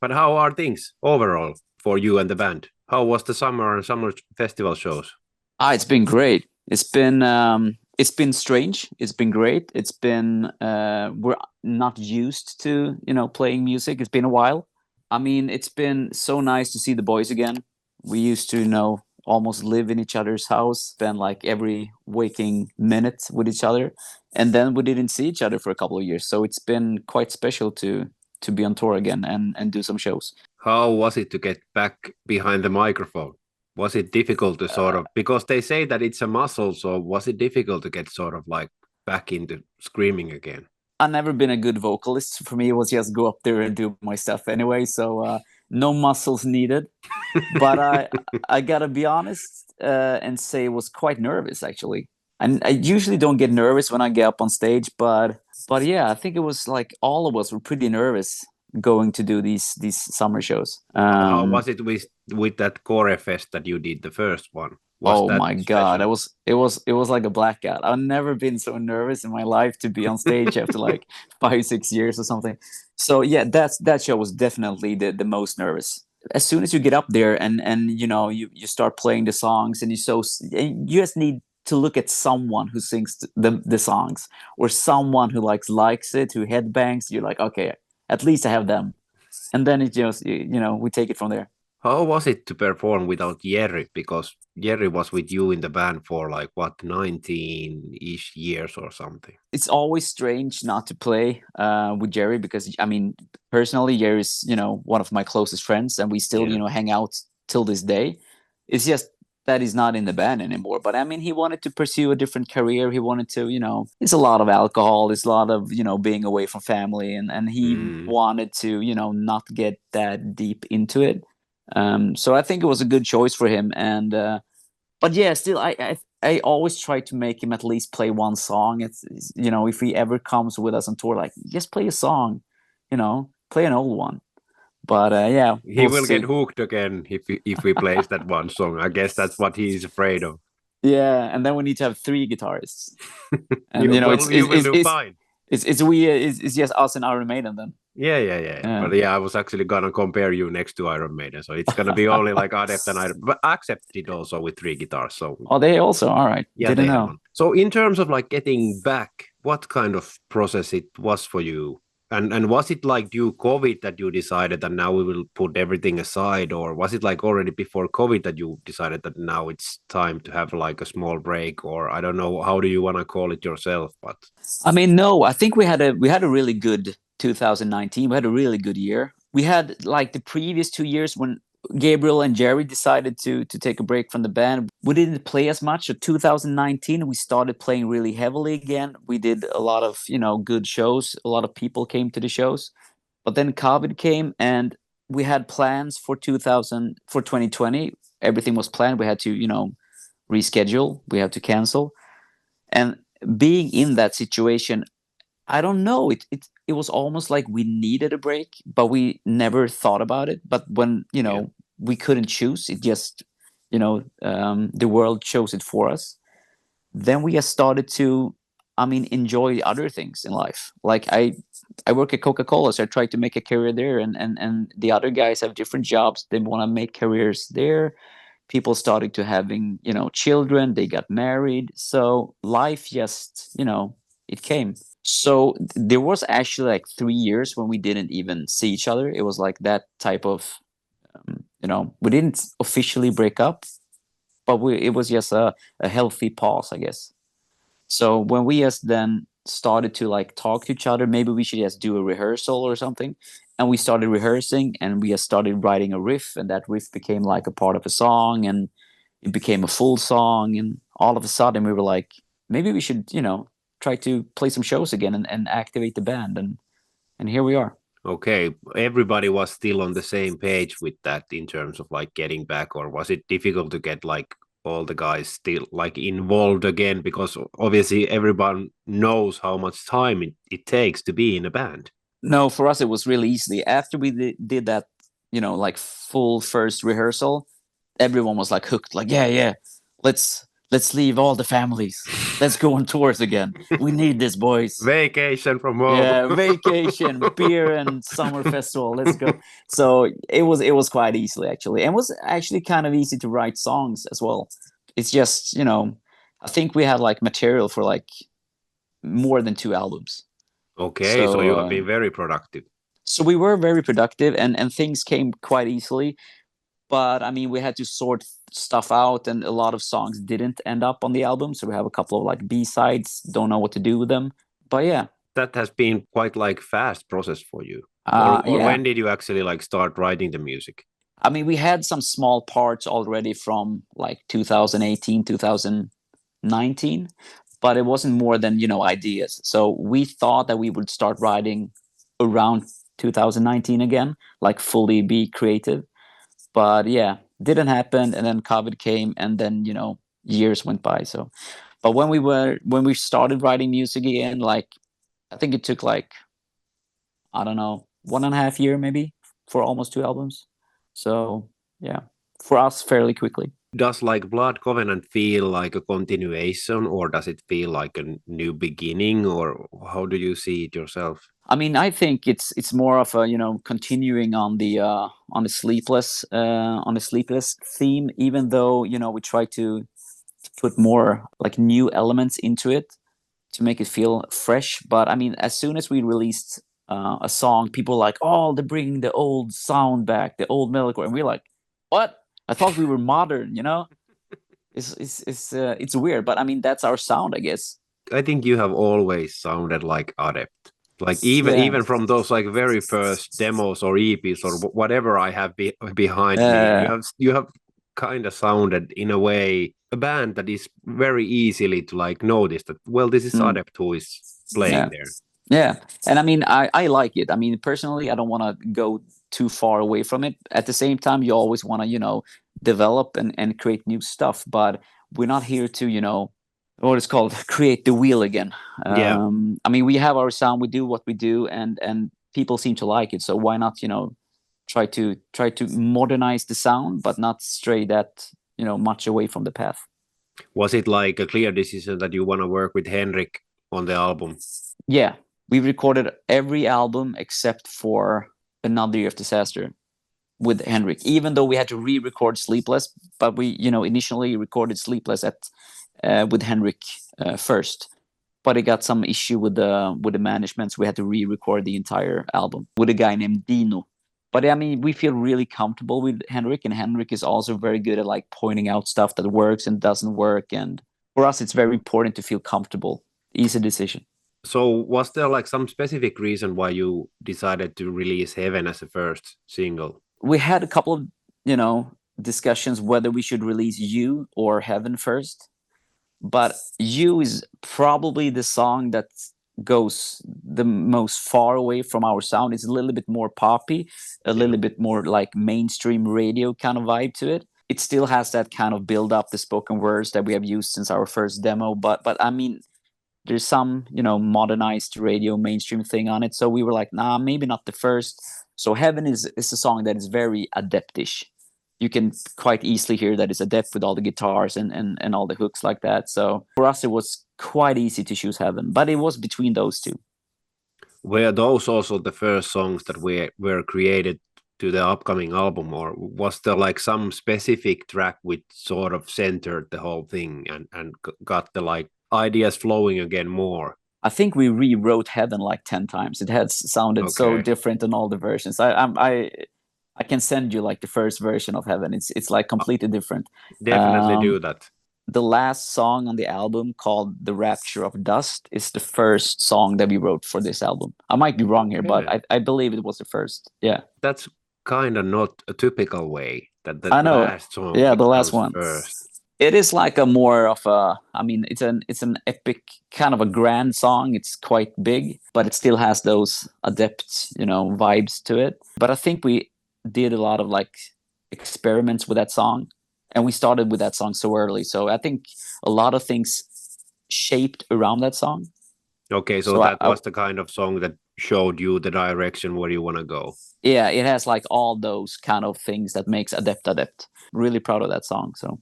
But how are things overall for you and the band? How was the summer and summer festival shows? It's been great. It's been strange. It's been great. It's been we're not used to playing music. It's been a while. I mean, it's been so nice to see the boys again. We used to almost live in each other's house, spend like every waking minute with each other, and then we didn't see each other for a couple of years. So it's been quite special to be on tour again and do some shows. How was it to get back behind the microphone? Was it difficult to sort of, because they say that it's a muscle, so was it difficult to get sort of like back into screaming again? I've never been a good vocalist. For me, it was just go up there and do my stuff anyway. So no muscles needed. But I gotta be honest and say I was quite nervous actually. And I usually don't get nervous when I get up on stage, but yeah, I think it was like all of us were pretty nervous going to do these summer shows. How was it with that Core Fest that you did, the first one? Oh my God, it was like a blackout. I've never been so nervous in my life to be on stage after like 5-6 years or something. So yeah, that show was definitely the most nervous. As soon as you get up there and you start playing the songs and you just need to look at someone who sings the songs or someone who likes it, who headbangs. You're like, okay, at least I have them, and then it just we take it from there. How was it to perform without Jerry? Because Jerry was with you in the band for like, what, 19-ish years or something? It's always strange not to play with Jerry because, I mean, personally, Jerry's, one of my closest friends and we still, hang out till this day. It's just that he's not in the band anymore. But I mean, he wanted to pursue a different career. He wanted to, it's a lot of alcohol. It's a lot of, being away from family. And he wanted to, not get that deep into it. So I think it was a good choice for him. And but yeah, still I always try to make him at least play one song. It's if he ever comes with us on tour, like just play a song, play an old one. But yeah, he will get hooked again if we plays that one song. I guess that's what he's afraid of. Yeah, and then we need to have 3 guitarists. And you will do fine. It's just us and Iron Maiden then. Yeah. But yeah, I was actually gonna compare you next to Iron Maiden, so it's gonna be only like Adept and Iron, but accepted also with 3 guitars. So they also all right. Yeah, didn't know. So in terms of like getting back, what kind of process it was for you? And was it like due COVID that you decided that now we will put everything aside, or was it like already before COVID that you decided that now it's time to have like a small break, or I don't know, how do you want to call it yourself? But I mean, no, I think we had a really good 2019. We had a really good year. We had like the previous 2 years when Gabriel and Jerry decided to take a break from the band. We didn't play as much. So 2019, we started playing really heavily again. We did a lot of, good shows. A lot of people came to the shows. But then COVID came and we had plans for 2020. Everything was planned. We had to, reschedule. We had to cancel. And being in that situation, I don't know. It was almost like we needed a break, but we never thought about it. But when we couldn't choose, it just the world chose it for us. Then we just started to, enjoy other things in life. Like I work at Coca-Cola, so I tried to make a career there, and the other guys have different jobs. They want to make careers there. People started to having children. They got married. So life just it came. So there was actually like 3 years when we didn't even see each other. It was like that type of, we didn't officially break up, but it was just a healthy pause, I guess. So when we just then started to like talk to each other, maybe we should just do a rehearsal or something. And we started rehearsing and we just started writing a riff, and that riff became like a part of a song, and it became a full song. And all of a sudden we were like, maybe we should, try to play some shows again and activate the band, and here we are. Okay, everybody was still on the same page with that in terms of like getting back, or was it difficult to get like all the guys still like involved again, because obviously everyone knows how much time it takes to be in a band? No, for us it was really easy. After we did that, like full first rehearsal, everyone was like hooked, like yeah, let's let's leave all the families. Let's go on tours again. We need this, boys. Vacation from home. Yeah, vacation, beer and summer festival. Let's go. So it was quite easily actually, and it was actually kind of easy to write songs as well. It's just I think we had like material for like more than 2 albums. Okay, so you have been very productive. So we were very productive, and things came quite easily. But I mean, we had to sort stuff out, and a lot of songs didn't end up on the album. So we have a couple of like B-sides, don't know what to do with them. But yeah. That has been quite like fast process for you. Or when did you actually like start writing the music? I mean, we had some small parts already from like 2018, 2019, but it wasn't more than, ideas. So we thought that we would start writing around 2019 again, like fully be creative. But yeah, didn't happen. And then COVID came, and then, years went by. So, but when we started writing music again, like, I think it took like, I don't know, 1.5 years maybe for almost 2 albums. So yeah, for us, fairly quickly. Does like Blood Covenant feel like a continuation, or does it feel like a new beginning, or how do you see it yourself? I mean, I think it's more of a continuing on the sleepless theme, even though we try to put more like new elements into it to make it feel fresh. But I mean, as soon as we released a song, people were like, oh, they're bringing the old sound back, the old metalcore, and we're like, what? I thought we were modern, It's weird, but I mean, that's our sound, I guess. I think you have always sounded like Adept. Like even from those like very first demos or EPs or whatever I have behind me, you have kind of sounded in a way a band that is very easily to like notice that, well, this is Adept who is playing there. Yeah, and I mean, I like it. I mean, personally, I don't want to go too far away from it. At the same time, you always want to, develop and create new stuff. But we're not here to, what it's called, create the wheel again. I mean, we have our sound, we do what we do, and people seem to like it. So why not, try to modernize the sound, but not stray that, much away from the path. Was it like a clear decision that you want to work with Henrik on the album? Yeah, we recorded every album except for Another Year of Disaster with Henrik, even though we had to re-record Sleepless, but we initially recorded Sleepless with Henrik first, but it got some issue with the management, so we had to re-record the entire album with a guy named Dino. But I mean, we feel really comfortable with Henrik, and Henrik is also very good at like pointing out stuff that works and doesn't work, and for us it's very important to feel comfortable. Easy decision. So was there like some specific reason why you decided to release Heaven as a first single? We had a couple of, discussions whether we should release You or Heaven first. But You is probably the song that goes the most far away from our sound. It's a little bit more poppy, a little bit more like mainstream radio kind of vibe to it. It still has that kind of build up, the spoken words that we have used since our first demo. But I mean, there's some, modernized radio mainstream thing on it. So we were like, nah, maybe not the first. So Heaven is a song that is very Adeptish. You can quite easily hear that it's Adept with all the guitars and all the hooks like that. So for us, it was quite easy to choose Heaven, but it was between those two. Were those also the first songs that were created to the upcoming album, or was there like some specific track which sort of centered the whole thing and got the like ideas flowing again more? I think we rewrote Heaven like 10 times. It had sounded so different in all the versions. I can send you like the first version of Heaven. It's like completely different. Definitely do that. The last song on the album, called The Rapture of Dust, is the first song that we wrote for this album. I might be wrong here, but I believe it was the first. Yeah. That's kind of not a typical way that the last song the last one first. It is like a more of a, I mean, it's an epic kind of a grand song. It's quite big, but it still has those Adept, vibes to it. But I think we did a lot of like experiments with that song, and we started with that song so early. So I think a lot of things shaped around that song. Okay, so that was the kind of song that showed you the direction where you want to go. Yeah, it has like all those kind of things that makes Adept. Really proud of that song. So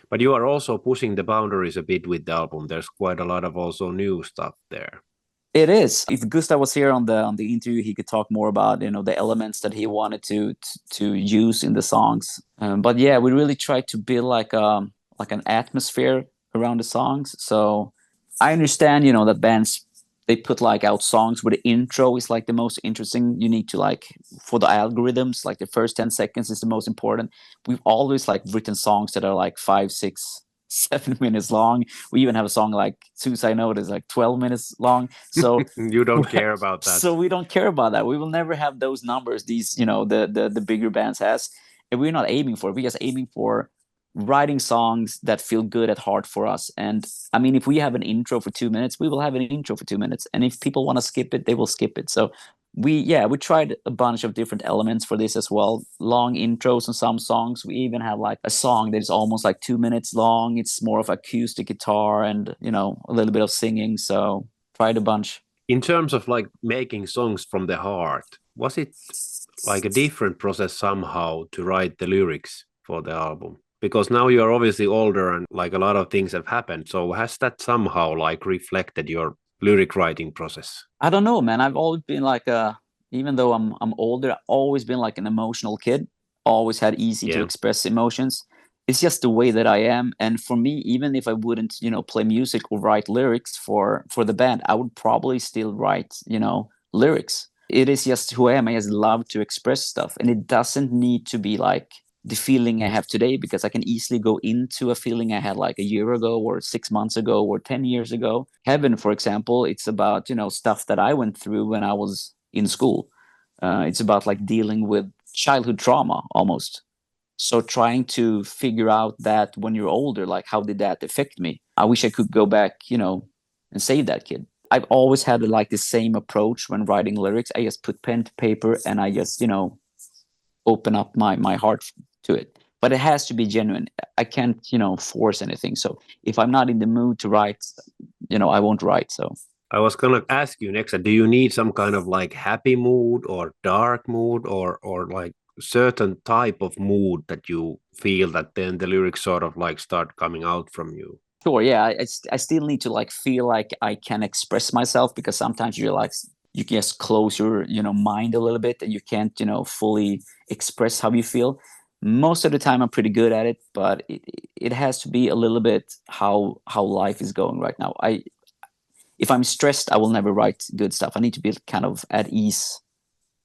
But you are also pushing the boundaries a bit with the album. There's quite a lot of also new stuff there. It is. If Gustav was here on the interview, he could talk more about the elements that he wanted to use in the songs. But yeah, we really tried to build like an atmosphere around the songs. So I understand, that bands, they put like out songs where the intro is like the most interesting. You need to like, for the algorithms, like the first 10 seconds is the most important. We've always like written songs that are like 5, 6, 7 minutes long. We even have a song like Suicide Note is like 12 minutes long. So You don't care about that. so we don't care about that. We will never have those numbers these, the bigger bands has. And we're not aiming for it. We're just aiming for writing songs that feel good at heart for us. And I mean, if we have an intro for 2 minutes, we will have an intro for 2 minutes. And if people want to skip it, they will skip it. So we tried a bunch of different elements for this as well. Long intros on some songs. We even have like a song that is almost like 2 minutes long. It's more of acoustic guitar and, a little bit of singing. So tried a bunch. In terms of like making songs from the heart, was it like a different process somehow to write the lyrics for the album? Because now you're obviously older and like a lot of things have happened. So has that somehow like reflected your lyric writing process? I don't know, man. I've always been like even though I'm older, I've always been like an emotional kid. Always had easy to express emotions. It's just the way that I am. And for me, even if I wouldn't, play music or write lyrics for the band, I would probably still write, lyrics. It is just who I am. I just love to express stuff. And it doesn't need to be like the feeling I have today, because I can easily go into a feeling I had like a year ago or 6 months ago or 10 years ago. Heaven, for example, it's about, stuff that I went through when I was in school. It's about like dealing with childhood trauma almost. So trying to figure out that when you're older, like how did that affect me? I wish I could go back, and save that kid. I've always had like the same approach when writing lyrics. I just put pen to paper and I just, open up my heart to it. But it has to be genuine. I can't, force anything. So if I'm not in the mood to write, I won't write. So I was gonna ask you next, do you need some kind of like happy mood or dark mood or like certain type of mood that you feel that then the lyrics sort of like start coming out from you? Sure, yeah. I still need to like feel like I can express myself, because sometimes you're like, you just close your mind a little bit and you can't fully express how you feel. Most of the time I'm pretty good at it, but it has to be a little bit how life is going right now. If I'm stressed, I will never write good stuff. I need to be kind of at ease.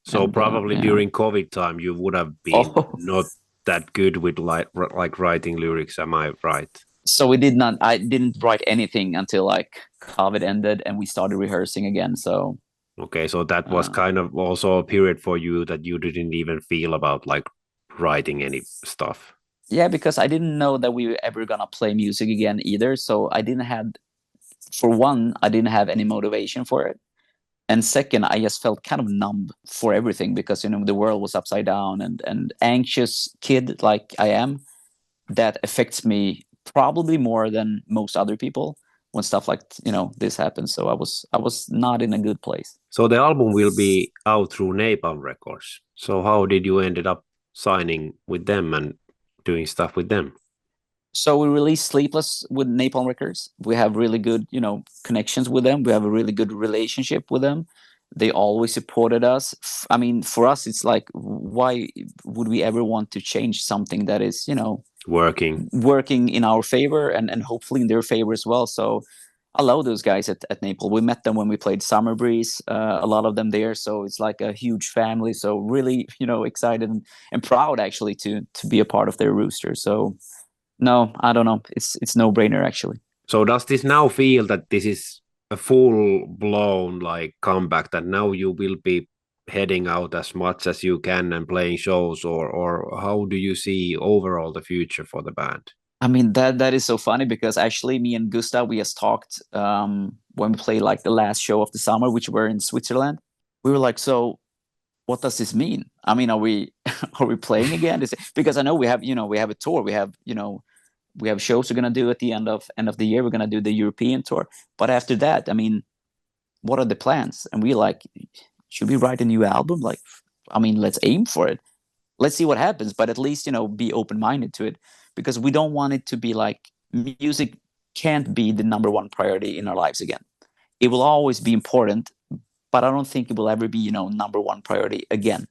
So probably during COVID time you would have been not that good with like writing lyrics, am I right? So I didn't write anything until like COVID ended and we started rehearsing again. So okay, so that was kind of also a period for you that you didn't even feel about like writing any stuff. Yeah, because I didn't know that we were ever gonna play music again either. So I didn't have any motivation for it. And second, I just felt kind of numb for everything, because the world was upside down, and anxious kid like I am, that affects me probably more than most other people when stuff like this happens. So I was not in a good place. So the album will be out through Napalm Records. So how did you ended up signing with them and doing stuff with them? So we released Sleepless with Napalm Records. We have really good connections with them. We have a really good relationship with them. They always supported us. I mean, for us, it's like, why would we ever want to change something that is working in our favor and hopefully in their favor as well? So I love those guys at Napalm. We met them when we played Summer Breeze, a lot of them there. So it's like a huge family. So really, excited and proud actually to be a part of their rooster. So no, I don't know. It's no brainer actually. So does this now feel that this is a full blown like comeback, that now you will be heading out as much as you can and playing shows, or how do you see overall the future for the band? I mean, that is so funny, because actually me and Gustav, we just talked when we played like the last show of the summer, which were in Switzerland. We were like, so what does this mean? I mean, are we playing again? Because I know we have a tour. We have shows we're gonna do at the end of the year. We're gonna do the European tour. But after that, I mean, what are the plans? And we like, should we write a new album? Like, I mean, let's aim for it. let's see what happens. But at least, be open-minded to it, because we don't want it to be like music can't be the number one priority in our lives again. It will always be important, but I don't think it will ever be, number one priority again.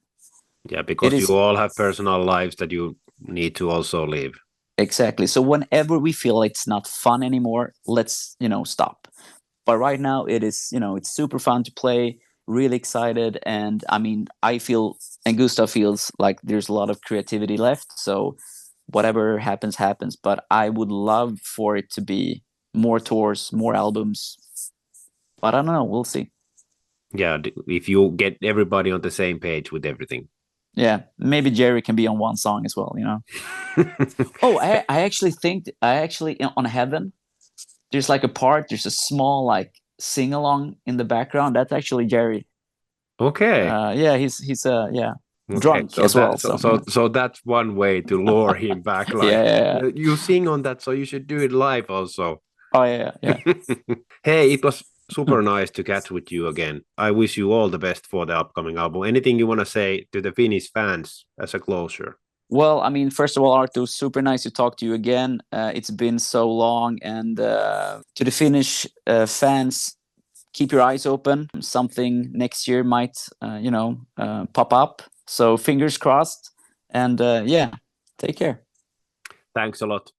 Yeah, because you all have personal lives that you need to also live. Exactly. So whenever we feel it's not fun anymore, let's, stop. But right now it is, it's super fun to play, really excited. And I mean, I feel, and Gustav feels like there's a lot of creativity left. So whatever happens, happens. But I would love for it to be more tours, more albums. But I don't know. We'll see. Yeah, if you get everybody on the same page with everything. Yeah, maybe Jerry can be on one song as well, Oh, I actually think, on Heaven, there's like a part, there's a small like sing-along in the background. That's actually Jerry. Okay. Yeah, he's drunk so as well. So that's one way to lure him back. Like, yeah. You sing on that, so you should do it live also. Oh, yeah. Hey, it was super nice to catch with you again. I wish you all the best for the upcoming album. Anything you want to say to the Finnish fans as a closure? Well, I mean, first of all, Arto, super nice to talk to you again. It's been so long. And to the Finnish fans, keep your eyes open. Something next year might, pop up. So fingers crossed. And take care. Thanks a lot.